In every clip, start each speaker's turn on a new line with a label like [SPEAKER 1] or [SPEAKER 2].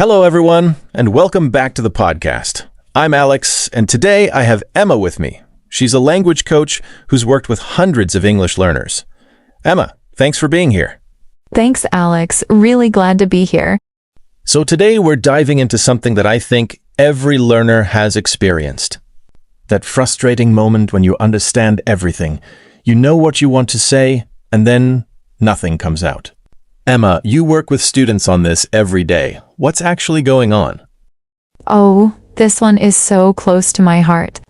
[SPEAKER 1] Hello, everyone, and welcome back to the podcast. I'm Alex, and today I have Emma with me. She's a language coach who's worked with hundreds of English learners. Emma, thanks for being here.
[SPEAKER 2] Thanks, Alex. Really glad to be here.
[SPEAKER 1] So today we're diving into something that I think every learner has experienced. That frustrating moment when you understand everything. You know what you want to say, and then nothing comes out. Emma, you work with students on this every day. What's actually going on?
[SPEAKER 2] Oh, this one is so close to my heart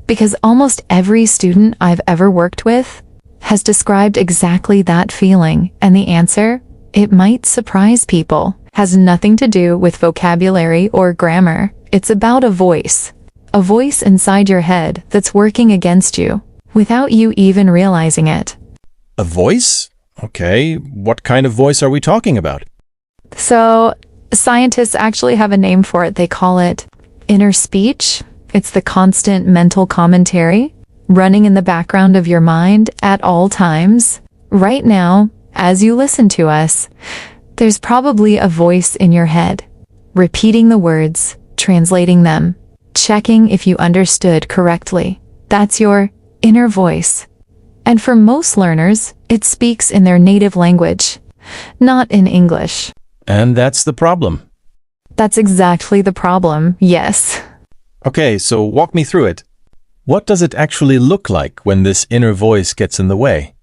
[SPEAKER 2] because almost every student I've ever worked with has described exactly that feeling, and the answer, it might surprise people, has nothing to do with vocabulary or grammar. It's about a voice inside your head that's working against you without you even realizing it.
[SPEAKER 1] A voice? Okay, what kind of voice are we talking about?
[SPEAKER 2] So, scientists actually have a name for it. They call it inner speech. It's the constant mental commentary running in the background of your mind at all times. Right now, as you listen to us, there's probably a voice in your head, repeating the words, translating them, checking if you understood correctly. That's your inner voice. And for most learners, it speaks in their native language, not in English.
[SPEAKER 1] And that's the problem.
[SPEAKER 2] That's exactly the problem, yes.
[SPEAKER 1] Okay, so walk me through it. What does it actually look like when this inner voice gets in the way?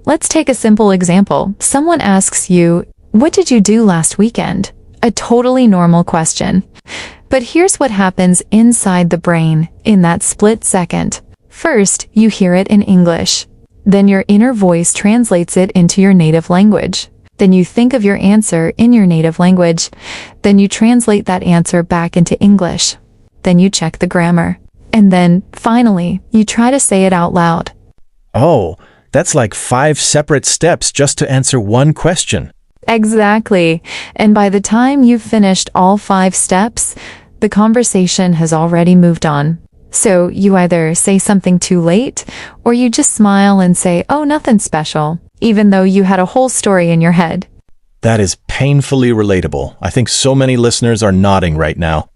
[SPEAKER 2] Let's take a simple example. Someone asks you, "What did you do last weekend?" A totally normal question. But here's what happens inside the brain in that split second. First, you hear it in English. Then your inner voice translates it into your native language. Then you think of your answer in your native language. Then you translate that answer back into English. Then you check the grammar. And then, finally, you try to say it out loud.
[SPEAKER 1] Oh, that's like 5 separate steps just to answer one question.
[SPEAKER 2] Exactly. And by the time you've finished all 5 steps, the conversation has already moved on. So you either say something too late, or you just smile and say, "Oh, nothing special," even though you had a whole story in your head.
[SPEAKER 1] That is painfully relatable. I think so many listeners are nodding right now.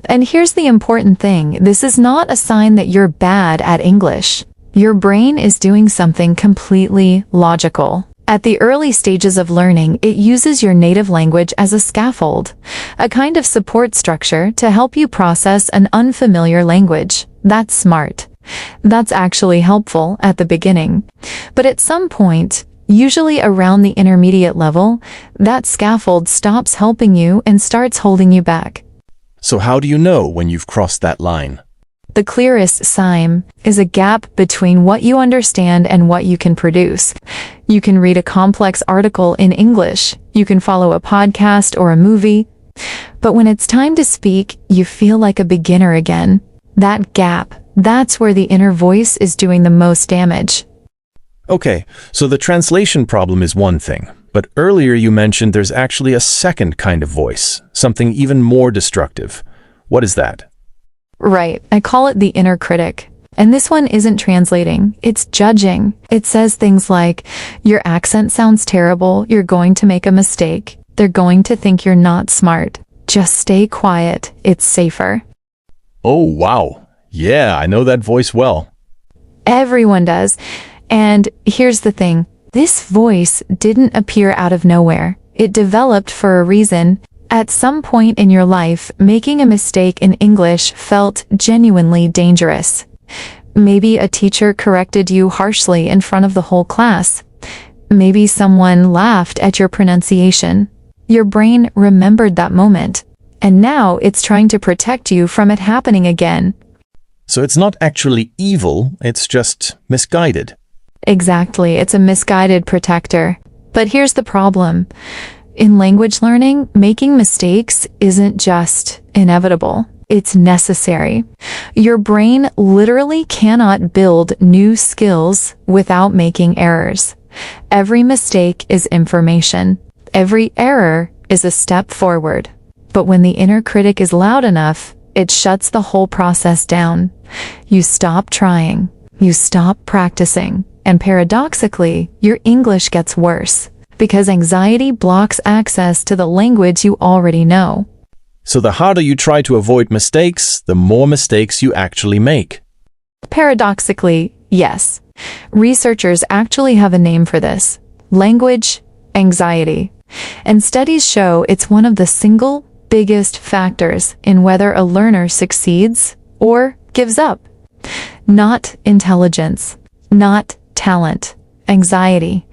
[SPEAKER 2] And here's the important thing. This is not a sign that you're bad at English. Your brain is doing something completely logical. At the early stages of learning, it uses your native language as a scaffold, a kind of support structure to help you process an unfamiliar language. That's smart. That's actually helpful at the beginning. But at some point, usually around the intermediate level, that scaffold stops helping you and starts holding you back.
[SPEAKER 1] So how do you know when you've crossed that line?
[SPEAKER 2] The clearest sign is a gap between what you understand and what you can produce. You can read a complex article in English, you can follow a podcast or a movie, but when it's time to speak, you feel like a beginner again. That gap, that's where the inner voice is doing the most damage.
[SPEAKER 1] Okay, so the translation problem is one thing, but earlier you mentioned there's actually a second kind of voice, something even more destructive. What is that?
[SPEAKER 2] Right, I call it the inner critic. And this one isn't translating, it's judging. It says things like, "Your accent sounds terrible, you're going to make a mistake. They're going to think you're not smart. Just stay quiet, it's safer."
[SPEAKER 1] Oh, wow. Yeah, I know that voice well.
[SPEAKER 2] Everyone does. And here's the thing, this voice didn't appear out of nowhere. It developed for a reason. At some point in your life, making a mistake in English felt genuinely dangerous. Maybe a teacher corrected you harshly in front of the whole class. Maybe someone laughed at your pronunciation. Your brain remembered that moment, and now it's trying to protect you from it happening again.
[SPEAKER 1] So it's not actually evil, it's just misguided.
[SPEAKER 2] Exactly, it's a misguided protector. But here's the problem. In language learning, making mistakes isn't just inevitable. It's necessary. Your brain literally cannot build new skills without making errors. Every mistake is information. Every error is a step forward. But when the inner critic is loud enough, it shuts the whole process down. You stop trying. You stop practicing. And paradoxically, your English gets worse. Because anxiety blocks access to the language you already know.
[SPEAKER 1] So the harder you try to avoid mistakes, the more mistakes you actually make.
[SPEAKER 2] Paradoxically, yes. Researchers actually have a name for this: language anxiety. And studies show it's one of the single biggest factors in whether a learner succeeds or gives up. Not intelligence, not talent, anxiety.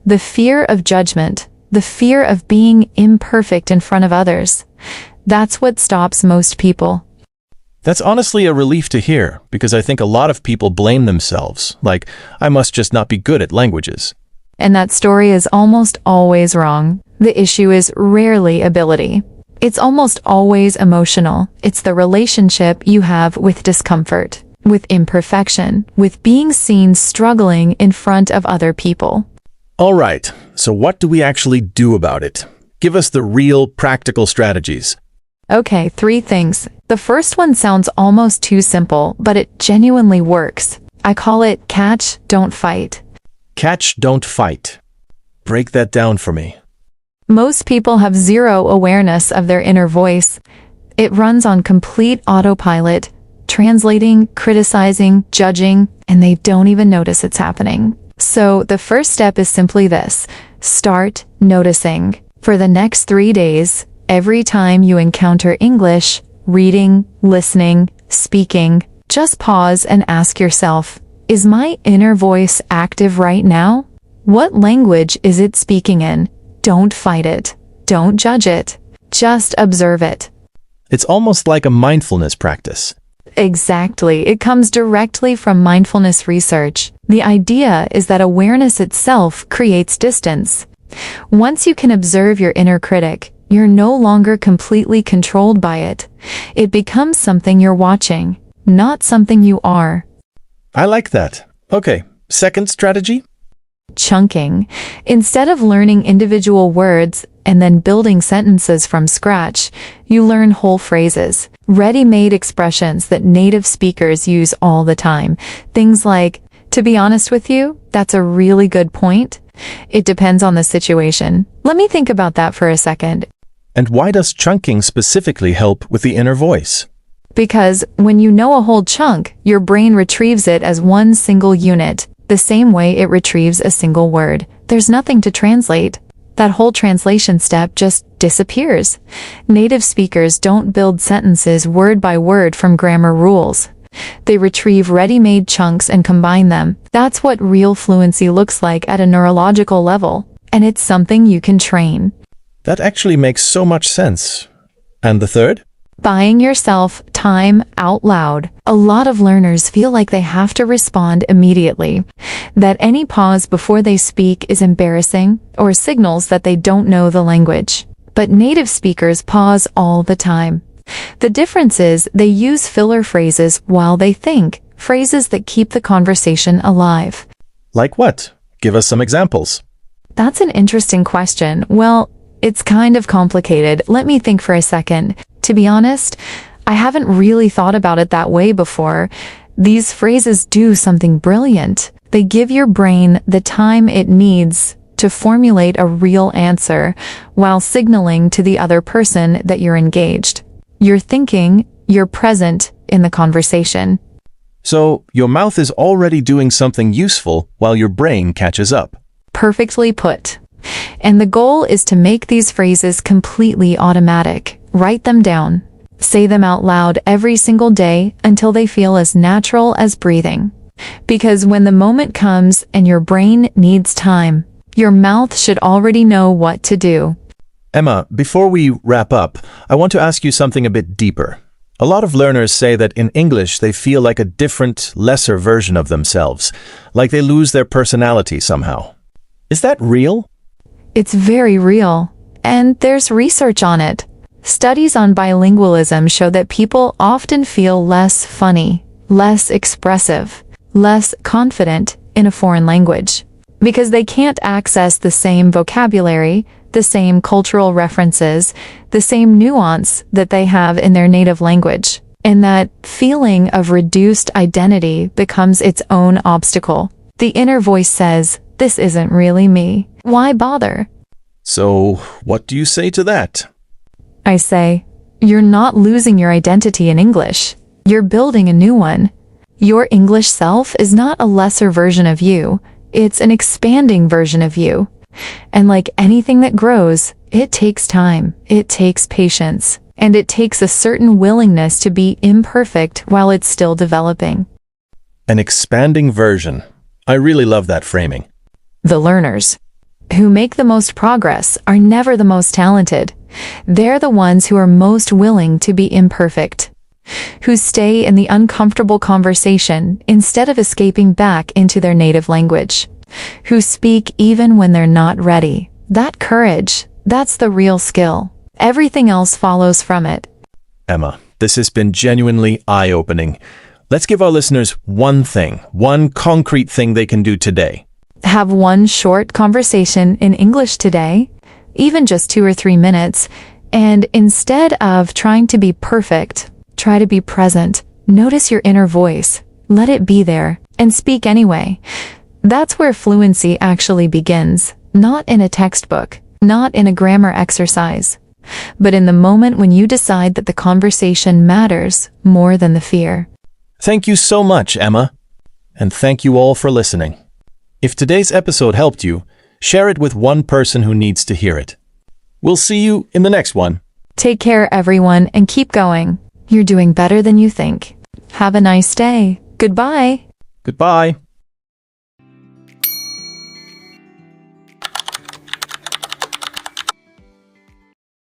[SPEAKER 2] The fear of judgment, the fear of being imperfect in front of others. That's what stops most people.
[SPEAKER 1] That's honestly a relief to hear, because I think a lot of people blame themselves, like, I must just not be good at languages.
[SPEAKER 2] And that story is almost always wrong. The issue is rarely ability. It's almost always emotional. It's the relationship you have with discomfort, with imperfection, with being seen struggling in front of other people.
[SPEAKER 1] All right, so what do we actually do about it? Give us the real, practical strategies.
[SPEAKER 2] Okay, 3 things. The first one sounds almost too simple, but it genuinely works. I call it catch, don't fight.
[SPEAKER 1] Catch, don't fight. Break that down for me.
[SPEAKER 2] Most people have zero awareness of their inner voice. It runs on complete autopilot, translating, criticizing, judging, and they don't even notice it's happening. So the first step is simply this: start noticing. For the next 3 days, every time you encounter English, reading, listening, speaking, just pause and ask yourself, is my inner voice active right now? What language is it speaking in? Don't fight it. Don't judge it. Just observe it.
[SPEAKER 1] It's almost like a mindfulness practice.
[SPEAKER 2] Exactly. It comes directly from mindfulness research. The idea is that awareness itself creates distance. Once you can observe your inner critic, you're no longer completely controlled by it. It becomes something you're watching, not something you are.
[SPEAKER 1] I like that. Okay, second strategy?
[SPEAKER 2] Chunking. Instead of learning individual words and then building sentences from scratch, you learn whole phrases, ready-made expressions that native speakers use all the time. Things like, to be honest with you, that's a really good point. It depends on the situation. Let me think about that for a second.
[SPEAKER 1] And why does chunking specifically help with the inner voice?
[SPEAKER 2] Because when you know a whole chunk, your brain retrieves it as one single unit, the same way it retrieves a single word. There's nothing to translate. That whole translation step just disappears. Native speakers don't build sentences word by word from grammar rules. They retrieve ready-made chunks and combine them. That's what real fluency looks like at a neurological level, and it's something you can train.
[SPEAKER 1] That actually makes so much sense. And the third?
[SPEAKER 2] Buying yourself time out loud. A lot of learners feel like they have to respond immediately, that any pause before they speak is embarrassing or signals that they don't know the language. But native speakers pause all the time. The difference is they use filler phrases while they think, phrases that keep the conversation alive.
[SPEAKER 1] Like what? Give us some examples.
[SPEAKER 2] That's an interesting question. Well, it's kind of complicated. Let me think for a second. To be honest, I haven't really thought about it that way before. These phrases do something brilliant. They give your brain the time it needs to formulate a real answer while signaling to the other person that you're engaged. You're thinking, you're present in the conversation.
[SPEAKER 1] So, your mouth is already doing something useful while your brain catches up.
[SPEAKER 2] Perfectly put. And the goal is to make these phrases completely automatic. Write them down. Say them out loud every single day until they feel as natural as breathing. Because when the moment comes and your brain needs time, your mouth should already know what to do.
[SPEAKER 1] Emma, before we wrap up, I want to ask you something a bit deeper. A lot of learners say that in English they feel like a different, lesser version of themselves, like they lose their personality somehow. Is that real?
[SPEAKER 2] It's very real, and there's research on it. Studies on bilingualism show that people often feel less funny, less expressive, less confident in a foreign language, because they can't access the same vocabulary, the same cultural references, the same nuance that they have in their native language. And that feeling of reduced identity becomes its own obstacle. The inner voice says, "This isn't really me. Why bother?"
[SPEAKER 1] So, what do you say to that?
[SPEAKER 2] I say, You're not losing your identity in English. You're building a new one. Your English self is not a lesser version of you. It's an expanding version of you. And like anything that grows, it takes time, it takes patience, and it takes a certain willingness to be imperfect while it's still developing.
[SPEAKER 1] An expanding version. I really love that framing.
[SPEAKER 2] The learners who make the most progress are never the most talented. They're the ones who are most willing to be imperfect, who stay in the uncomfortable conversation instead of escaping back into their native language, who speak even when they're not ready. That courage, that's the real skill. Everything else follows from it.
[SPEAKER 1] Emma, this has been genuinely eye-opening. Let's give our listeners one concrete thing they can do today.
[SPEAKER 2] Have one short conversation in English today, even just 2 or 3 minutes, and instead of trying to be perfect, try to be present. Notice your inner voice. Let it be there, and speak anyway. That's where fluency actually begins, not in a textbook, not in a grammar exercise, but in the moment when you decide that the conversation matters more than the fear.
[SPEAKER 1] Thank you so much, Emma. And thank you all for listening. If today's episode helped you, share it with one person who needs to hear it. We'll see you in the next one.
[SPEAKER 2] Take care, everyone, and keep going. You're doing better than you think. Have a nice day. Goodbye.
[SPEAKER 1] Goodbye.